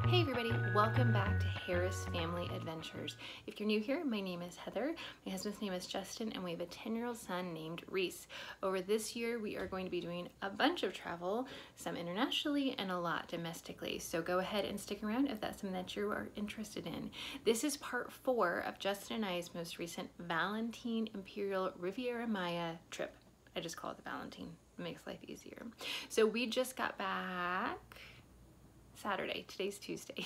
Hey everybody, welcome back to Harris Family Adventures. If you're new here, my name is Heather, my husband's name is Justin, and we have a 10-year-old son named Reese. Over this year, we are going to be doing a bunch of travel, some internationally and a lot domestically. So go ahead and stick around if that's something that you are interested in. This is part 4 of Justin and I's most recent Valentin Imperial Riviera Maya trip. I just call it the Valentin, it makes life easier. So we just got back Saturday. Today's Tuesday.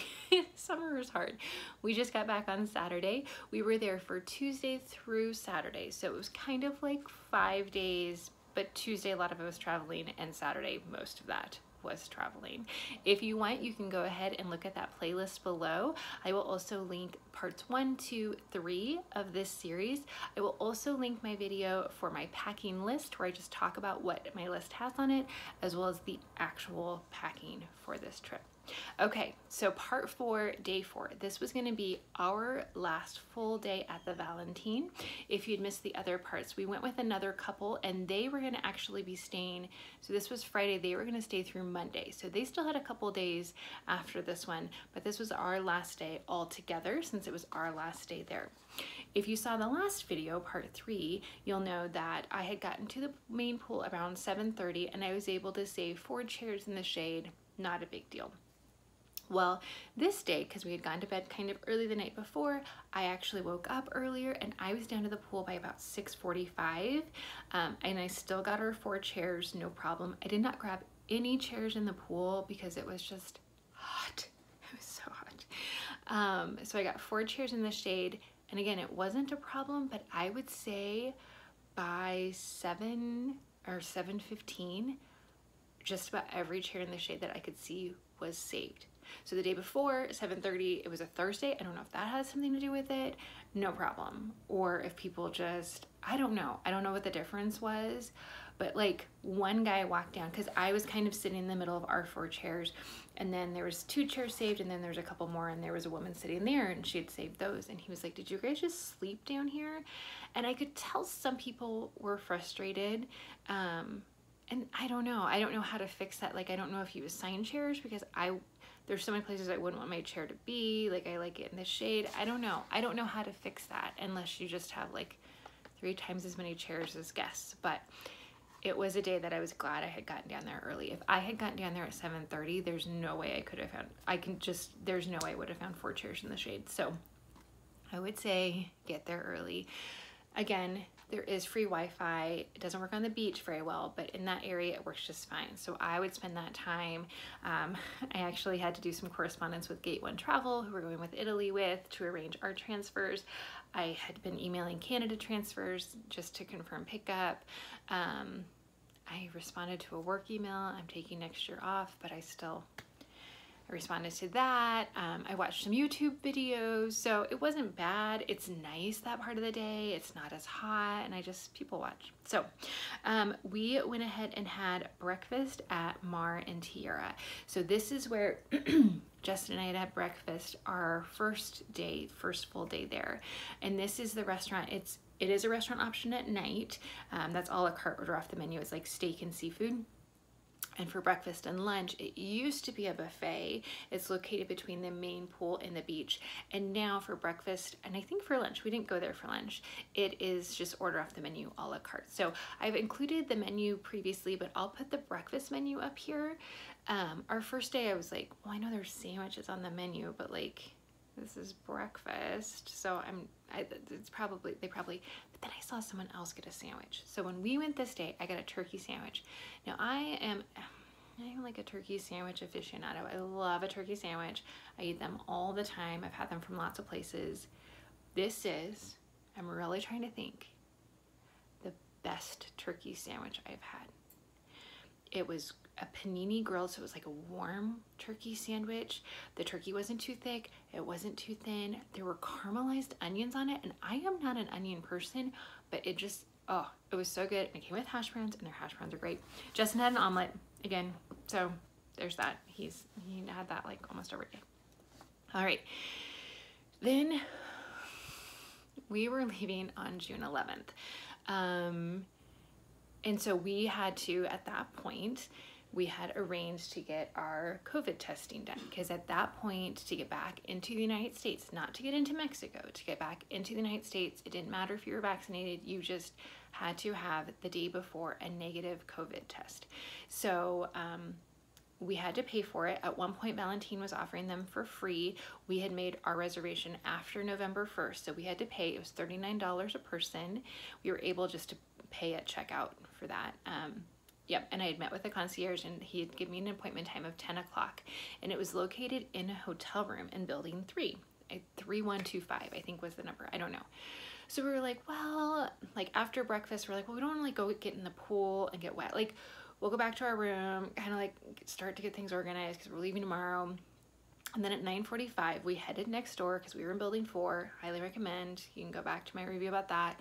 Summer is hard. We just got back on Saturday. We were there for Tuesday through Saturday. So it was kind of like 5 days, but Tuesday a lot of it was traveling and Saturday most of that was traveling. If you want, you can go ahead and look at that playlist below. I will also link parts 1, 2, 3 of this series. I will also link my video for my packing list where I just talk about what my list has on it, as well as the actual packing for this trip. Okay, so part 4, day 4. This was going to be our last full day at the Valentin. If you'd missed the other parts, we went with another couple and they were going to actually be staying. So this was Friday. They were going to stay through Monday. So they still had a couple days after this one, but this was our last day all together since it was our last day there. If you saw the last video, part 3, you'll know that I had gotten to the main pool around 7:30 and I was able to save 4 chairs in the shade. Not a big deal. Well, this day, because we had gone to bed kind of early the night before, I actually woke up earlier and I was down to the pool by about 6:45, and I still got our 4 chairs, no problem. I did not grab any chairs in the pool because it was just hot. It was so hot. So I got 4 chairs in the shade, and again, it wasn't a problem, but I would say by 7 or 7:15, just about every chair in the shade that I could see was saved. So the day before, 7:30, it was a Thursday. I don't know if that has something to do with it. No problem. Or if people just, I don't know. I don't know what the difference was. But like one guy walked down, because I was kind of sitting in the middle of our 4 chairs. And then there was 2 chairs saved, and then there was a couple more, and there was a woman sitting there, and she had saved those. And he was like, did you guys just sleep down here? And I could tell some people were frustrated. And I don't know how to fix that. Like, I don't know if you assign chairs, because there's so many places I wouldn't want my chair to be. Like, I like it in the shade. I don't know how to fix that unless you just have like 3 times as many chairs as guests. But it was a day that I was glad I had gotten down there early. If I had gotten down there at 7:30, there's no way I could have found, there's no way I would have found 4 chairs in the shade. So I would say get there early. Again, there is free Wi-Fi. It doesn't work on the beach very well, but in that area it works just fine. So I would spend that time. I actually had to do some correspondence with Gate 1 Travel, who we're going with Italy with, to arrange our transfers. I had been emailing Canada transfers just to confirm pickup. I responded to a work email. I'm taking next year off, but I responded to that. I watched some YouTube videos, so it wasn't bad. It's nice that part of the day. It's not as hot, and people watch. So we went ahead and had breakfast at Mar y Tierra. So this is where Justin and I had breakfast our first full day there. And this is the restaurant. It is a restaurant option at night. That's a la carte order off the menu. It's like steak and seafood. And for breakfast and lunch, it used to be a buffet. It's located between the main pool and the beach. And now for breakfast, and I think for lunch, we didn't go there for lunch, it is just order off the menu a la carte. So I've included the menu previously, but I'll put the breakfast menu up here. Our first day, I was like, well, I know there's sandwiches on the menu, but like, this is breakfast. So but then I saw someone else get a sandwich. So when we went this day, I got a turkey sandwich. Now I am like a turkey sandwich aficionado. I love a turkey sandwich. I eat them all the time. I've had them from lots of places. This is, I'm really trying to think, the best turkey sandwich I've had. It was a panini grilled, so it was like a warm turkey sandwich. The turkey wasn't too thick, it wasn't too thin. There were caramelized onions on it, and I am not an onion person, but it just, oh, it was so good. And it came with hash browns, and their hash browns are great. Justin had an omelet again, so there's that. He had that like almost every day. All right, then we were leaving on June 11th. And so we had to, at that point, we had arranged to get our COVID testing done, because at that point, to get back into the United States, not to get into Mexico, to get back into the United States, it didn't matter if you were vaccinated, you just had to have the day before a negative COVID test. So we had to pay for it. At one point, Valentin was offering them for free. We had made our reservation after November 1st, so we had to pay. It was $39 a person. We were able just to pay at checkout for that. Yep, and I had met with the concierge, and he had given me an appointment time of 10 o'clock, and it was located in a hotel room in building 3. 3125, I think was the number. I don't know. So we were like, well, like after breakfast, we're like, well, we don't want to like go get in the pool and get wet. Like, we'll go back to our room, kind of like start to get things organized because we're leaving tomorrow. And then at 9:45, we headed next door because we were in building 4. Highly recommend. You can go back to my review about that.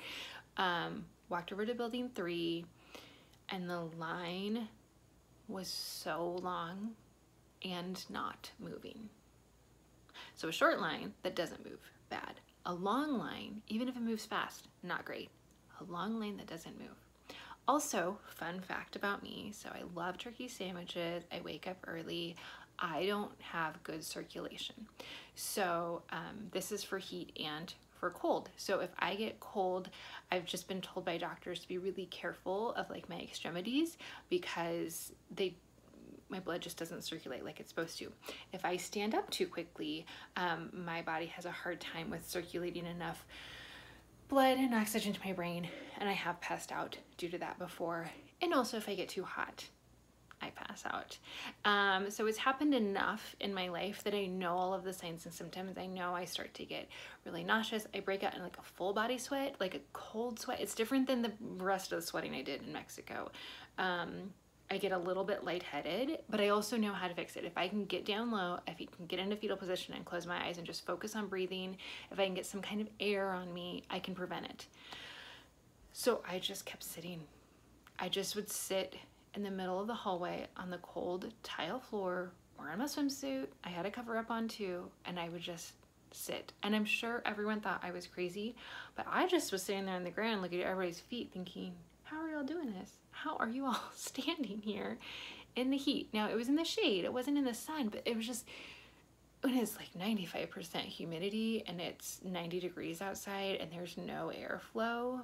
Walked over to building 3, and the line was so long and not moving. So a short line that doesn't move, bad. A long line, even if it moves fast, not great. A long line that doesn't move. Also, fun fact about me, so I love turkey sandwiches. I wake up early. I don't have good circulation. So this is for heat and for cold. So if I get cold, I've just been told by doctors to be really careful of like my extremities, because my blood just doesn't circulate like it's supposed to. If I stand up too quickly, my body has a hard time with circulating enough blood and oxygen to my brain, and I have passed out due to that before. And also if I get too hot, I pass out. So it's happened enough in my life that I know all of the signs and symptoms. I know I start to get really nauseous. I break out in like a full body sweat, like a cold sweat. It's different than the rest of the sweating I did in Mexico. I get a little bit lightheaded, but I also know how to fix it. If I can get down low, if I can get into fetal position and close my eyes and just focus on breathing, if I can get some kind of air on me, I can prevent it. So I just kept sitting. I just would sit in the middle of the hallway on the cold tile floor, wearing my swimsuit. I had a cover up on too, and I would just sit. And I'm sure everyone thought I was crazy, but I just was sitting there on the ground looking at everybody's feet thinking, how are y'all doing this? How are you all standing here in the heat? Now, it was in the shade. It wasn't in the sun, but it was just, when it's like 95% humidity and it's 90 degrees outside and there's no airflow,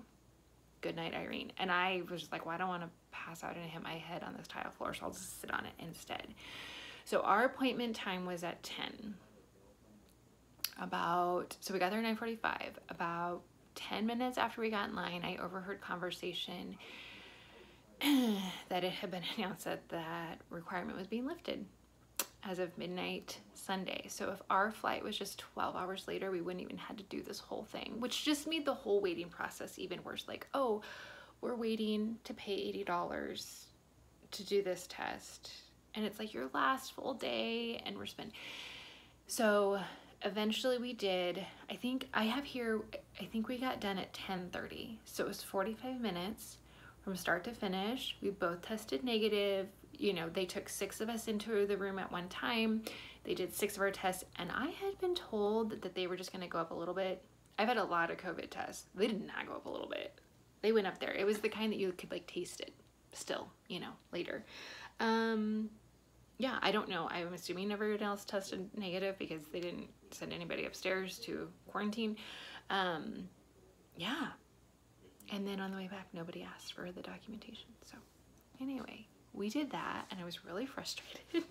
good night, Irene. And I was just like, well, I don't want to pass out and hit my head on this tile floor, so I'll just sit on it instead. So our appointment time was at 10. So we got there at 9:45. About 10 minutes after we got in line, I overheard conversation that it had been announced that that requirement was being lifted as of midnight Sunday. So if our flight was just 12 hours later, we wouldn't even had to do this whole thing, which just made the whole waiting process even worse. Like, oh, we're waiting to pay $80 to do this test, and it's like your last full day, and we're spending. So eventually we did. I think we got done at 10:30. So it was 45 minutes from start to finish. We both tested negative. You know, they took 6 of us into the room at one time. They did 6 of our tests, and I had been told that they were just gonna go up a little bit. I've had a lot of COVID tests. They did not go up a little bit. They went up there. It was the kind that you could like taste it still, you know, later. Yeah, I don't know. I'm assuming everyone else tested negative because they didn't send anybody upstairs to quarantine. Yeah. And then on the way back, nobody asked for the documentation. So anyway, we did that, and I was really frustrated.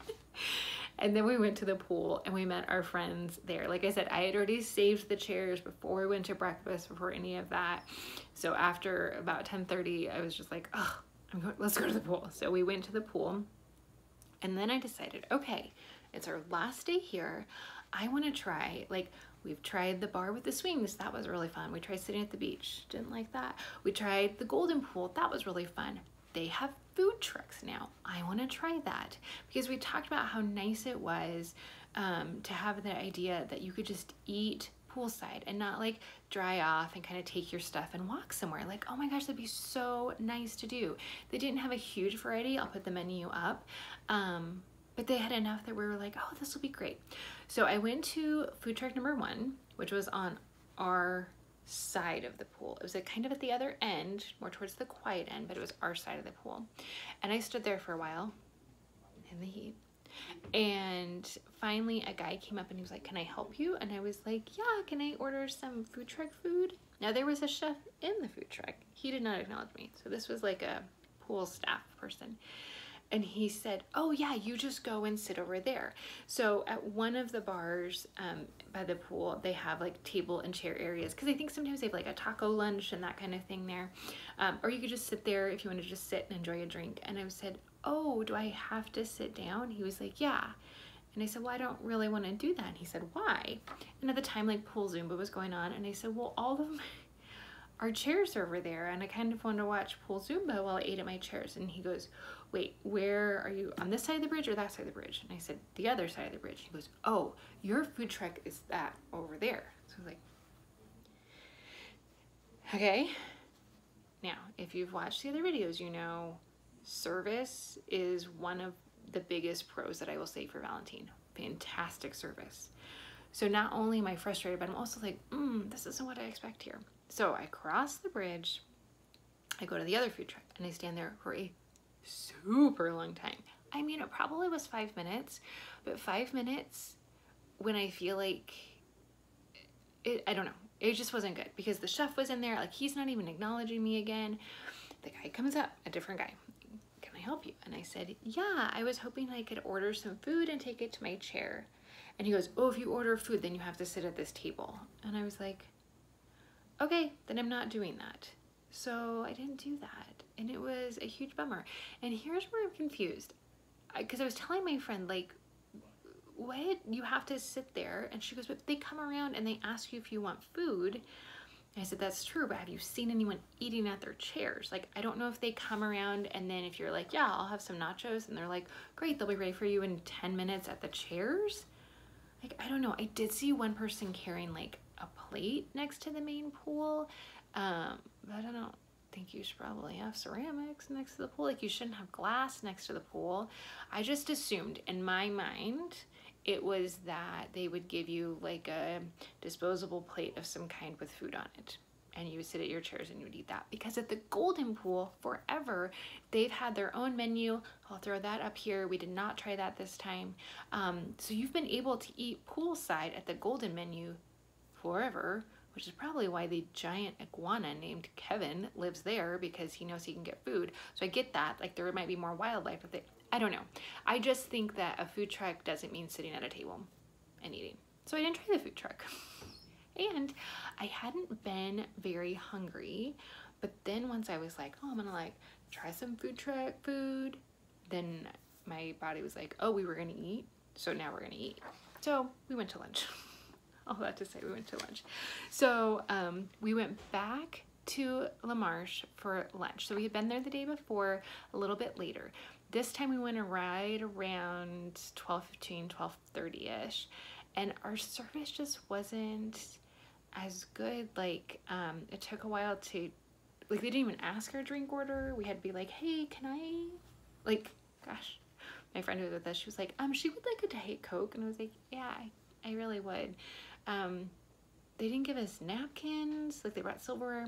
And then we went to the pool and we met our friends there. Like I said, I had already saved the chairs before we went to breakfast, before any of that. So after about 10:30, I was just like, oh, let's go to the pool. So we went to the pool, and then I decided, okay, it's our last day here. I want to try, like, we've tried the bar with the swings. That was really fun. We tried sitting at the beach. Didn't like that. We tried the golden pool. That was really fun. They have food trucks now. I want to try that, because we talked about how nice it was to have the idea that you could just eat poolside and not like dry off and kind of take your stuff and walk somewhere. Like, oh my gosh, that'd be so nice to do. They didn't have a huge variety. I'll put the menu up. But they had enough that we were like, oh, this will be great. So I went to food truck number 1, which was on our side of the pool. It was kind of at the other end, more towards the quiet end, but it was our side of the pool. And I stood there for a while, in the heat. And finally a guy came up and he was like, can I help you? And I was like, yeah, can I order some food truck food? Now there was a chef in the food truck. He did not acknowledge me. So this was like a pool staff person. And he said, oh yeah, you just go and sit over there. So at one of the bars by the pool, they have like table and chair areas. Cause I think sometimes they have like a taco lunch and that kind of thing there. Or you could just sit there if you want to just sit and enjoy a drink. And I said, oh, do I have to sit down? He was like, yeah. And I said, well, I don't really want to do that. And he said, why? And at the time, like pool Zumba was going on. And I said, well, all of our chairs are over there. And I kind of wanted to watch pool Zumba while I ate at my chairs. And he goes, wait, where are you? On this side of the bridge or that side of the bridge? And I said, the other side of the bridge. He goes, oh, your food truck is that over there. So I was like, okay. Now, if you've watched the other videos, you know, service is one of the biggest pros that I will say for Valentin. Fantastic service. So not only am I frustrated, but I'm also like, this isn't what I expect here. So I cross the bridge, I go to the other food truck, and I stand there for a super long time. I mean, it probably was 5 minutes, but 5 minutes when I feel like, I don't know, it just wasn't good because the chef was in there, like he's not even acknowledging me again. The guy comes up, a different guy. Can I help you? And I said, yeah, I was hoping I could order some food and take it to my chair. And he goes, oh, if you order food, then you have to sit at this table. And I was like, okay, then I'm not doing that. So I didn't do that. And it was a huge bummer. And here's where I'm confused. Because I was telling my friend, like, what? You have to sit there? And she goes, but they come around and they ask you if you want food. I said, that's true, but have you seen anyone eating at their chairs? Like, I don't know if they come around and then if you're like, yeah, I'll have some nachos, and they're like, great, they'll be ready for you in 10 minutes at the chairs. Like, I don't know. I did see one person carrying like a plate next to the main pool, but I don't think you should probably have ceramics next to the pool. Like, you shouldn't have glass next to the pool. I just assumed in my mind it was that they would give you like a disposable plate of some kind with food on it, and you would sit at your chairs and you would eat that. Because at the Golden Pool forever, they've had their own menu. I'll throw that up here. We did not try that this time. So you've been able to eat poolside at the Golden menu forever, which is probably why the giant iguana named Kevin lives there, because he knows he can get food. So I get that, like there might be more wildlife with it. I don't know. I just think that a food truck doesn't mean sitting at a table and eating. So I didn't try the food truck. And I hadn't been very hungry, but then once I was like, oh, I'm gonna like try some food truck food, then my body was like, oh, we were gonna eat, so now we're gonna eat. So we went to lunch. All that to say, we went to lunch. So we went back to La Marche for lunch. So we had been there the day before, a little bit later. This time we went right around 12:15, 12:30-ish, and our service just wasn't as good. Like, it took a while to, like, they didn't even ask our drink order. We had to be like, hey, can I, like, gosh, my friend who was with us, she was like, she would like a Diet Coke, and I was like, yeah, I really would. They didn't give us napkins, like they brought silverware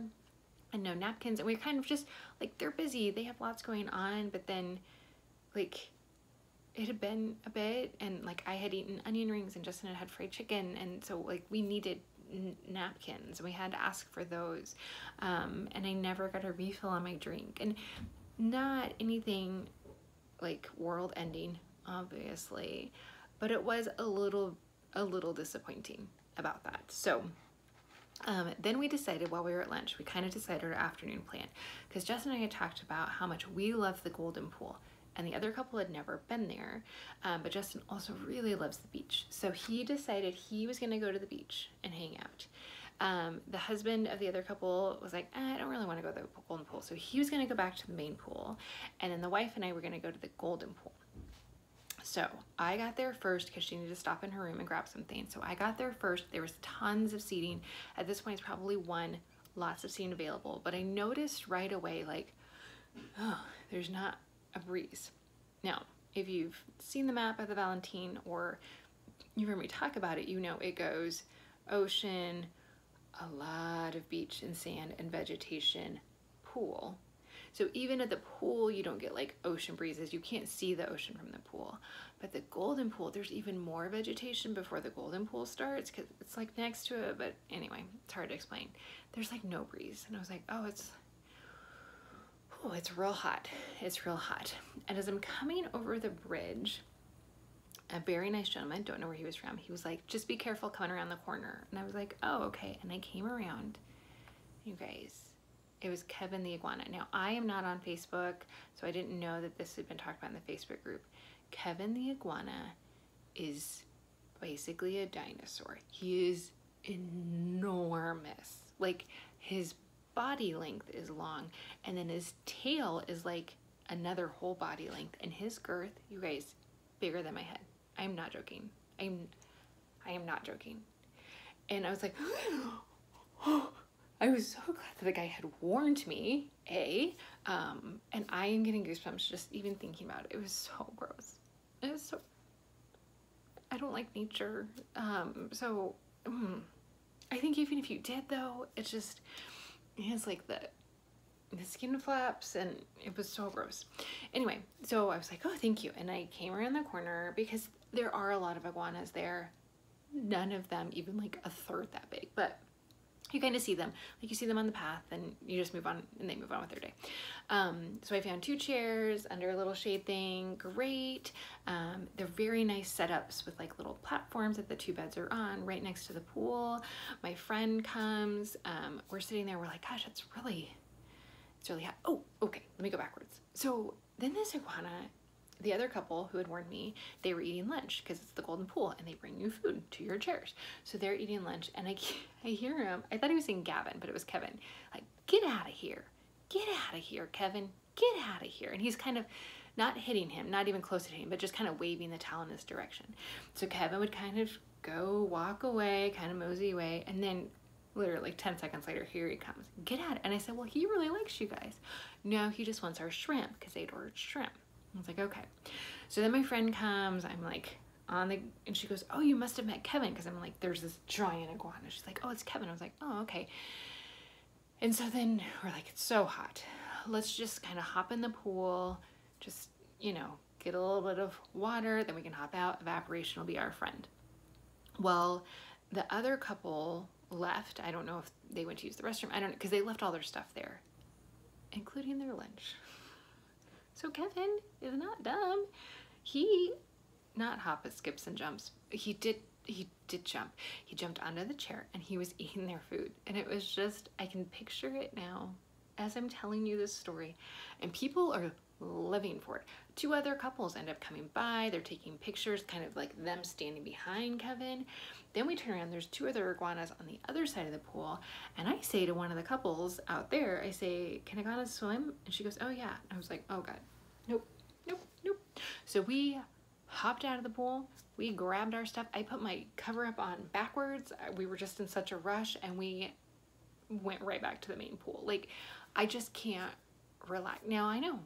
and no napkins, and we were kind of just like, they're busy, they have lots going on, but then like it had been a bit, and like I had eaten onion rings and Justin had fried chicken, and so like we needed napkins, and we had to ask for those, and I never got a refill on my drink, and not anything like world ending, obviously, but it was a little disappointing about that. So then we decided while we were at lunch, we kind of decided our afternoon plan, because Justin and I had talked about how much we love the Golden Pool, and the other couple had never been there, but Justin also really loves the beach. So he decided he was gonna go to the beach and hang out. The husband of the other couple was like, I don't really wanna go to the Golden Pool. So he was gonna go back to the main pool, and then the wife and I were gonna go to the Golden Pool. So I got there first because she needed to stop in her room and grab something. So I got there first. There was tons of seating. At this point, it's probably lots of seating available. But I noticed right away, like, oh, there's not a breeze. Now, if you've seen the map of the Valentin, or you've heard me talk about it, you know it goes ocean, a lot of beach and sand and vegetation, pool. So even at the pool, you don't get like ocean breezes. You can't see the ocean from the pool. But the Golden Pool, there's even more vegetation before the Golden Pool starts because it's like next to it. But anyway, it's hard to explain. There's like no breeze. And I was like, oh, it's real hot. It's real hot. And as I'm coming over the bridge, a very nice gentleman, don't know where he was from, he was like, just be careful coming around the corner. And I was like, oh, okay. And I came around, you guys, it was Kevin the iguana. Now, I am not on Facebook, so I didn't know that this had been talked about in the Facebook group. Kevin the iguana is basically a dinosaur. He is enormous. Like, his body length is long, and then his tail is like another whole body length, and his girth, you guys, bigger than my head. I'm not joking. I am not joking. And I was like, I was so glad that the guy had warned me, and I am getting goosebumps just even thinking about it. It was so gross. It was so, I don't like nature. I think even if you did though, it's just, it has like the skin flaps, and it was so gross. Anyway, so I was like, oh, thank you. And I came around the corner because there are a lot of iguanas there. None of them even like a third that big, but you kind of see them. Like you see them on the path and you just move on and they move on with their day. So I found 2 chairs under a little shade thing. Great. They're very nice setups with like little platforms that the 2 beds are on right next to the pool. My friend comes, we're sitting there. We're like, gosh, it's really hot. Oh, okay. Let me go backwards. So then this iguana, the other couple who had warned me, they were eating lunch because it's the Golden Pool and they bring you food to your chairs. So they're eating lunch and I hear him. I thought he was saying Gavin, but it was Kevin. Like, get out of here. Get out of here, Kevin. Get out of here. And he's kind of not hitting him, not even close to him, but just kind of waving the towel in his direction. So Kevin would kind of go walk away, kind of mosey away, and then literally like 10 seconds later, here he comes. Get out. And I said, well, he really likes you guys. No, he just wants our shrimp because they'd ordered shrimp. I was like, okay. So then my friend comes, I'm like and she goes, oh, you must have met Kevin. Cause I'm like, there's this giant iguana. She's like, oh, it's Kevin. I was like, oh, okay. And so then we're like, it's so hot. Let's just kind of hop in the pool. Just, get a little bit of water. Then we can hop out. Evaporation will be our friend. Well, the other couple left. I don't know if they went to use the restroom. I don't know. Cause they left all their stuff there, including their lunch. So Kevin is not dumb. He not hop, but skips and jumps. He did jump. He jumped onto the chair and he was eating their food. And it was just, I can picture it now as I'm telling you this story. And people are living for it. 2 other couples end up coming by. They're taking pictures, kind of like them standing behind Kevin. Then we turn around, there's 2 other iguanas on the other side of the pool. And I say to one of the couples out there, I say, can iguanas swim? And she goes, oh yeah. And I was like, oh God, nope, nope, nope. So we hopped out of the pool. We grabbed our stuff. I put my cover up on backwards. We were just in such a rush and we went right back to the main pool. Like, I just can't relax. Now I know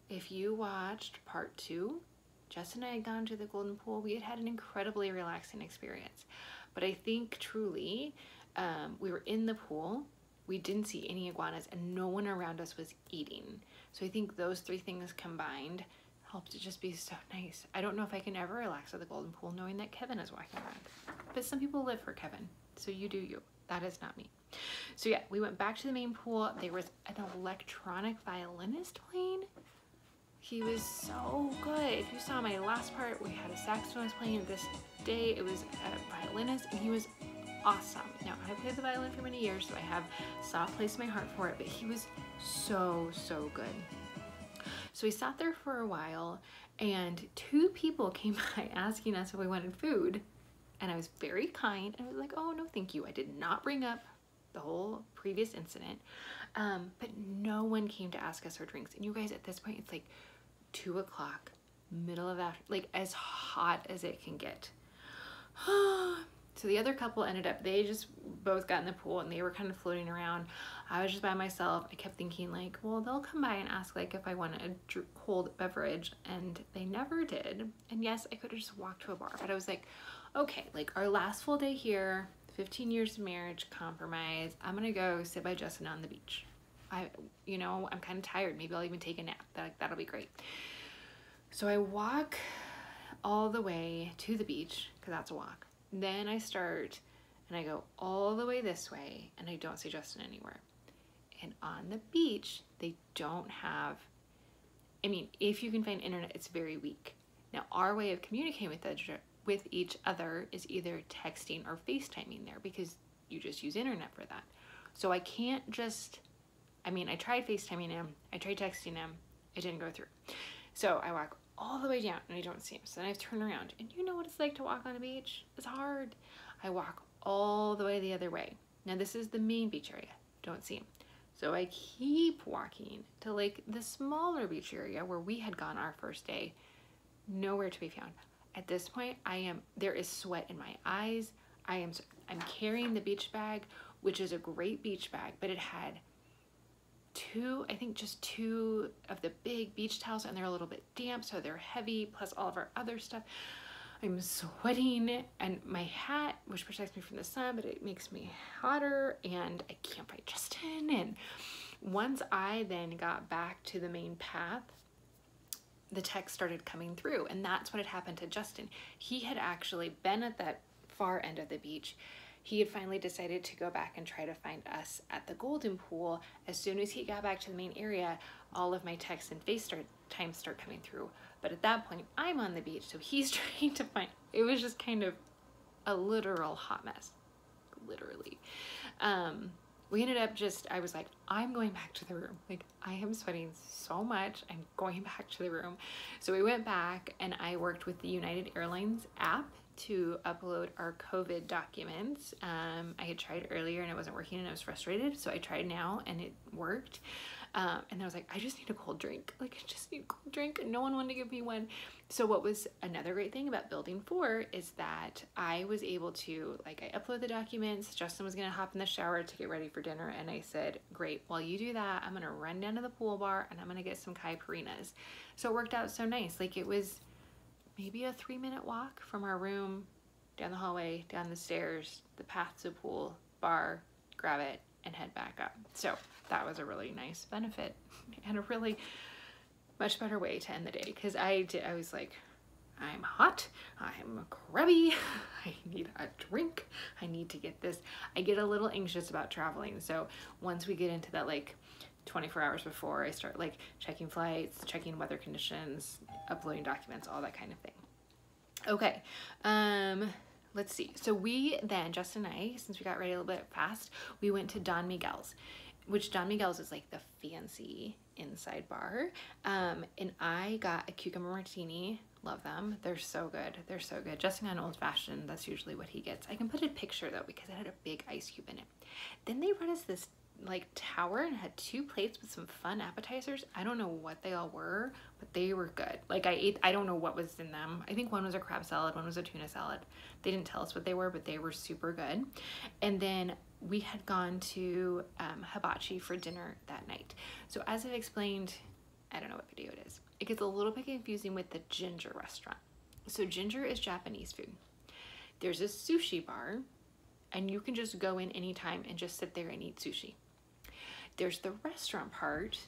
if you watched part 2, Jess and I had gone to the Golden Pool. We had had an incredibly relaxing experience. But I think truly, we were in the pool. We didn't see any iguanas and no one around us was eating. So I think those 3 things combined helped it just be so nice. I don't know if I can ever relax at the Golden Pool knowing that Kevin is walking around. But some people live for Kevin. So you do you. That is not me. So yeah, we went back to the main pool. There was an electronic violinist playing. He was so good. If you saw my last part, we had a saxophonist playing. This day it was a violinist and he was awesome. Now I played the violin for many years, so I have a soft place in my heart for it, but he was so good. So we sat there for a while and 2 people came by asking us if we wanted food. And I was very kind. And I was like, oh, no, thank you. I did not bring up the whole previous incident. But no one came to ask us for drinks. And you guys, at this point, it's like 2 o'clock, middle of after, like as hot as it can get. So the other couple ended up, they just both got in the pool and they were kind of floating around. I was just by myself. I kept thinking like, well, they'll come by and ask like if I want a cold beverage, and they never did. And yes, I could have just walked to a bar, but I was like, okay, like our last full day here, 15 years of marriage, compromise. I'm gonna go sit by Justin on the beach. I'm kind of tired. Maybe I'll even take a nap. That'll be great. So I walk all the way to the beach, because that's a walk. Then I start and I go all the way this way, and I don't see Justin anywhere. And on the beach, they don't have, I mean, if you can find internet, it's very weak. Now, our way of communicating with each other is either texting or FaceTiming there, because you just use internet for that. So I can't just, I tried FaceTiming him, I tried texting him, it didn't go through. So I walk all the way down and I don't see him. So then I turn around, and you know what it's like to walk on a beach? It's hard. I walk all the way the other way. Now this is the main beach area. Don't see him. So I keep walking to like the smaller beach area where we had gone our first day. Nowhere to be found. At this point, there is sweat in my eyes. I'm carrying the beach bag, which is a great beach bag, but it had just two of the big beach towels, and they're a little bit damp, so they're heavy, plus all of our other stuff. I'm sweating, and my hat, which protects me from the sun, but it makes me hotter, and I can't find Justin. And once I then got back to the main path, the text started coming through, and that's what had happened to Justin. He had actually been at that far end of the beach. He had finally decided to go back and try to find us at the Golden Pool. As soon as he got back to the main area, all of my texts and FaceTime start coming through. But at that point, I'm on the beach, so he's trying to find, it was just kind of a literal hot mess, literally. We ended up I was like, I'm going back to the room. Like, I am sweating so much. I'm going back to the room. So we went back, and I worked with the United Airlines app to upload our COVID documents. I had tried earlier and it wasn't working, and I was frustrated. So I tried now and it worked. And I was like, I just need a cold drink. Like, I just need a cold drink, and no one wanted to give me one. So what was another great thing about building 4 is that I was able to, like, I upload the documents. Justin was gonna hop in the shower to get ready for dinner, and I said, great, while you do that, I'm gonna run down to the pool bar and I'm gonna get some caipirinhas. So it worked out so nice. Like, it was maybe a 3-minute walk from our room, down the hallway, down the stairs, the path to the pool, bar, grab it, and head back up. So that was a really nice benefit and a really much better way to end the day, because I was like, I'm hot, I'm crabby, I need a drink, I need to get this. I get a little anxious about traveling, so once we get into that, like, 24 hours before, I start like checking flights, checking weather conditions, uploading documents, all that kind of thing. Okay, let's see. So we then, Justin and I, since we got ready a little bit fast, we went to Don Miguel's, which Don Miguel's is like the fancy inside bar. And I got a cucumber martini. Love them. They're so good. They're so good. Justin got an old fashioned. That's usually what he gets. I can put a picture though, because it had a big ice cube in it. Then they brought us this like tower and had 2 plates with some fun appetizers. I don't know what they all were, but they were good. Like, I don't know what was in them. I think one was a crab salad, one was a tuna salad. They didn't tell us what they were, but they were super good. And then we had gone to Hibachi for dinner that night. So as I've explained, I don't know what video it is. It gets a little bit confusing with the Ginger restaurant. So Ginger is Japanese food. There's a sushi bar, and you can just go in anytime and just sit there and eat sushi. There's the restaurant part,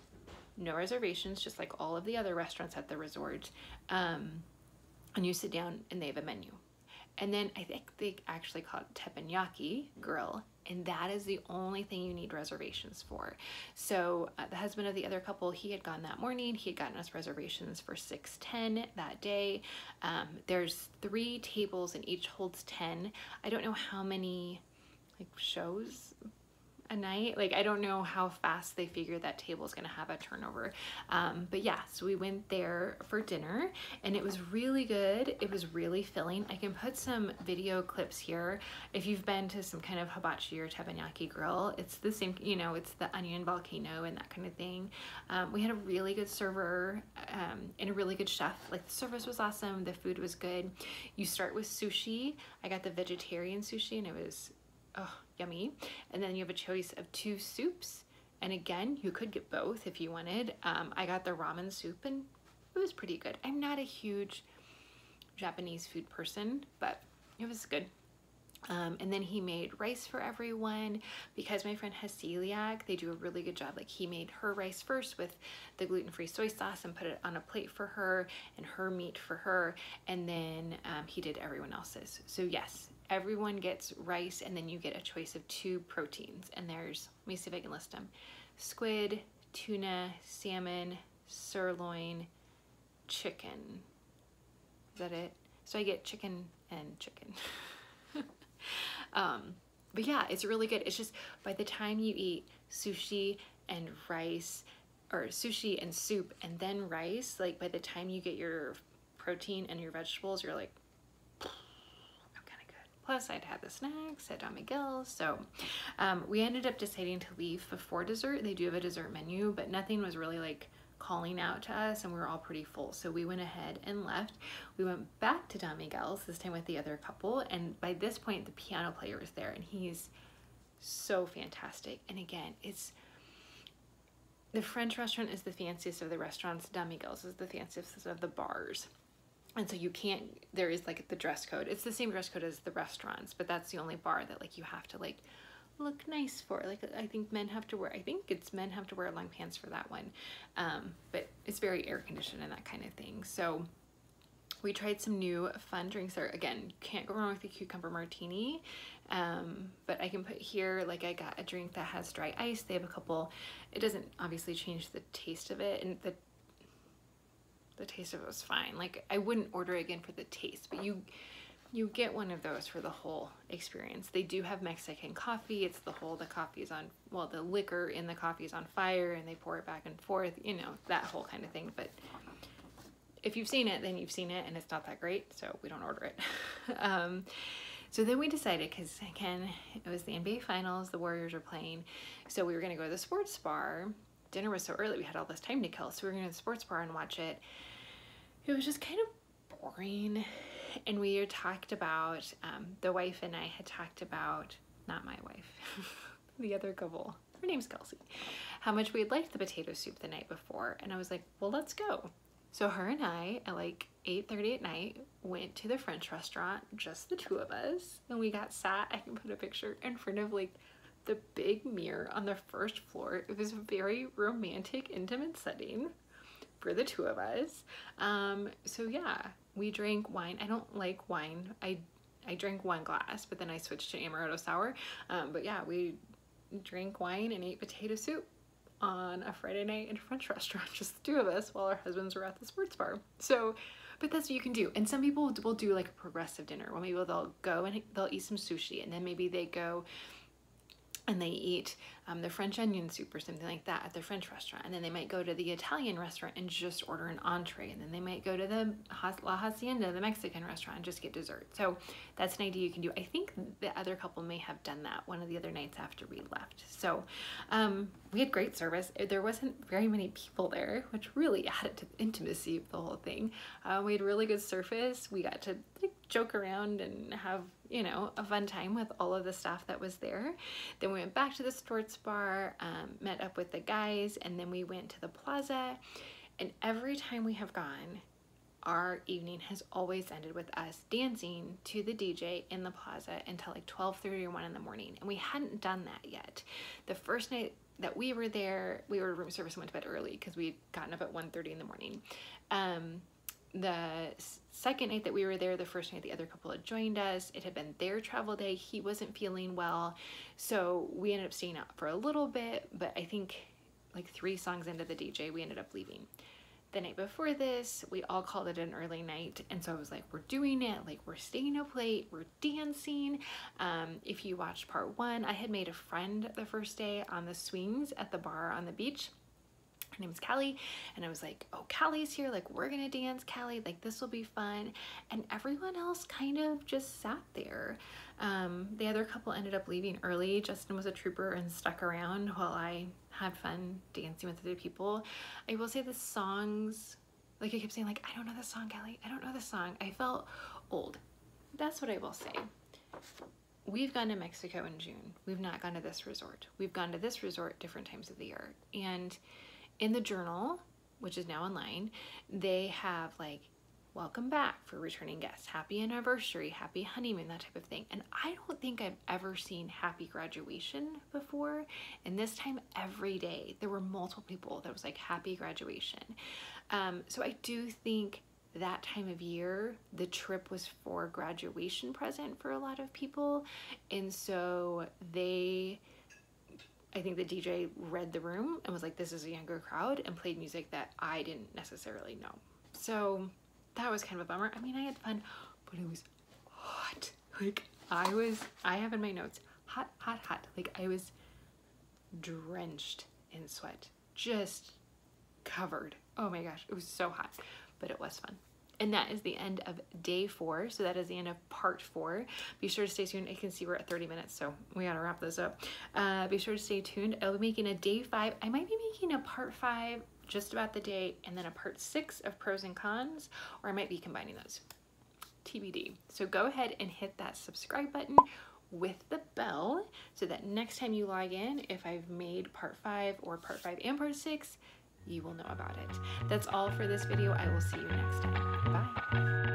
no reservations, just like all of the other restaurants at the resort. And you sit down and they have a menu. And then I think they actually call it teppanyaki grill, and that is the only thing you need reservations for. So the husband of the other couple, he had gone that morning. He had gotten us reservations for 6:10 that day. There's 3 tables and each holds 10. I don't know how many like shows a night. Like, I don't know how fast they figure that table is going to have a turnover. But yeah, so we went there for dinner and it was really good. It was really filling. I can put some video clips here. If you've been to some kind of hibachi or teppanyaki grill, it's the same, you know, it's the onion volcano and that kind of thing. We had a really good server and a really good chef. Like, the service was awesome. The food was good. You start with sushi. I got the vegetarian sushi and it was yummy. And then you have a choice of 2 soups, and again, you could get both if you wanted. I got the ramen soup and it was pretty good. I'm not a huge Japanese food person, but it was good. And then he made rice for everyone. Because my friend has celiac, they do a really good job. Like, he made her rice first with the gluten-free soy sauce and put it on a plate for her, and her meat for her, and then he did everyone else's. So yes, everyone gets rice, and then you get a choice of 2 proteins, and there's, let me see if I can list them: squid, tuna, salmon, sirloin, chicken. Is that it? So I get chicken and chicken. But yeah, it's really good. It's just, by the time you eat sushi and rice, or sushi and soup and then rice, like by the time you get your protein and your vegetables, you're like, I'm kind of good. Plus I'd had the snacks at Don Miguel's. So we ended up deciding to leave before dessert. They do have a dessert menu, but nothing was really like calling out to us, and we were all pretty full, so we went ahead and left. We went back to Don Miguel's, this time with the other couple, and by this point the piano player was there, and he's so fantastic. And again, it's, the French restaurant is the fanciest of the restaurants, Don Miguel's is the fanciest of the bars. And so you can't, there is like the dress code, it's the same dress code as the restaurants, but that's the only bar that like you have to like look nice for. Like, I think men have to wear, men have to wear long pants for that one, but it's very air conditioned and that kind of thing. So we tried some new fun drinks there. Again, can't go wrong with the cucumber martini, but I can put here, like, I got a drink that has dry ice. They have a couple, it doesn't obviously change the taste of it, and the taste of it was fine. Like, I wouldn't order again for the taste, but you get one of those for the whole experience. They do have Mexican coffee. It's the coffee is on, well, the liquor in the coffee is on fire, and they pour it back and forth, you know, that whole kind of thing. But if you've seen it, then you've seen it, and it's not that great, so we don't order it. So then we decided, because again, it was the NBA Finals, the Warriors were playing, so we were gonna go to the sports bar. Dinner was so early, we had all this time to kill, so we were gonna go to the sports bar and watch it. It was just kind of boring. And we had talked about, the wife and I had talked about, not my wife, the other couple, her name's Kelsey, how much we had liked the potato soup the night before. And I was like, well, let's go. So her and I, at like 8:30 at night, went to the French restaurant, just the 2 of us, and we got sat, I can put a picture, in front of like the big mirror on the first floor. It was a very romantic, intimate setting for the 2 of us. So yeah, we drank wine. I don't like wine. I drank 1 glass, but then I switched to Amaretto sour. But yeah, we drank wine and ate potato soup on a Friday night in a French restaurant, just the 2 of us, while our husbands were at the sports bar. So, but that's what you can do. And some people will do like a progressive dinner. Well, maybe they'll go and they'll eat some sushi, and then maybe they go and they eat the French onion soup or something like that at the French restaurant. And then they might go to the Italian restaurant and just order an entree. And then they might go to the La Hacienda, the Mexican restaurant, and just get dessert. So that's an idea you can do. I think the other couple may have done that one of the other nights after we left. So we had great service. There wasn't very many people there, which really added to the intimacy of the whole thing. We had really good service. We got to like joke around and have, you know, a fun time with all of the staff that was there. Then we went back to the sports bar, met up with the guys, and then we went to the plaza. And every time we have gone, our evening has always ended with us dancing to the DJ in the plaza until like 12:30 or 1 in the morning. And we hadn't done that yet. The first night that we were there, we were room service and went to bed early because we'd gotten up at 1:30 in the morning. The second night that we were there, the first night the other couple had joined us, it had been their travel day. He wasn't feeling well, so we ended up staying out for a little bit, but I think like 3 songs into the DJ, we ended up leaving. The night before this, we all called it an early night, and so I was like, we're doing it, like we're staying up late, we're dancing. If you watched part 1, I had made a friend the first day on the swings at the bar on the beach. Her name's Callie, and I was like, oh, Callie's here, like we're gonna dance, Callie, like this will be fun. And everyone else kind of just sat there. The other couple ended up leaving early. Justin was a trooper and stuck around while I had fun dancing with other people. I will say the songs, like I kept saying, like, I don't know the song, Callie, I don't know the song. I felt old. That's what I will say. We've gone to Mexico in June. We've not gone to this resort. We've gone to this resort different times of the year. And in the journal, which is now online, they have like welcome back for returning guests, happy anniversary, happy honeymoon, that type of thing. And I don't think I've ever seen happy graduation before. And this time every day there were multiple people that was like happy graduation. So I do think that time of year, the trip was for graduation present for a lot of people. And so I think the DJ read the room and was like, this is a younger crowd, and played music that I didn't necessarily know. So that was kind of a bummer. I mean, I had fun, but it was hot. Like I have in my notes, hot, hot, hot. Like I was drenched in sweat, just covered. Oh my gosh, it was so hot, but it was fun. And that is the end of day 4. So that is the end of part 4. Be sure to stay tuned. I can see we're at 30 minutes, so we gotta wrap this up. Be sure to stay tuned. I'll be making a day 5. I might be making a part 5 just about the day, and then a part 6 of pros and cons, or I might be combining those. TBD. So go ahead and hit that subscribe button with the bell so that next time you log in, if I've made part 5 or part 5 and part 6, you will know about it. That's all for this video. I will see you next time. Bye.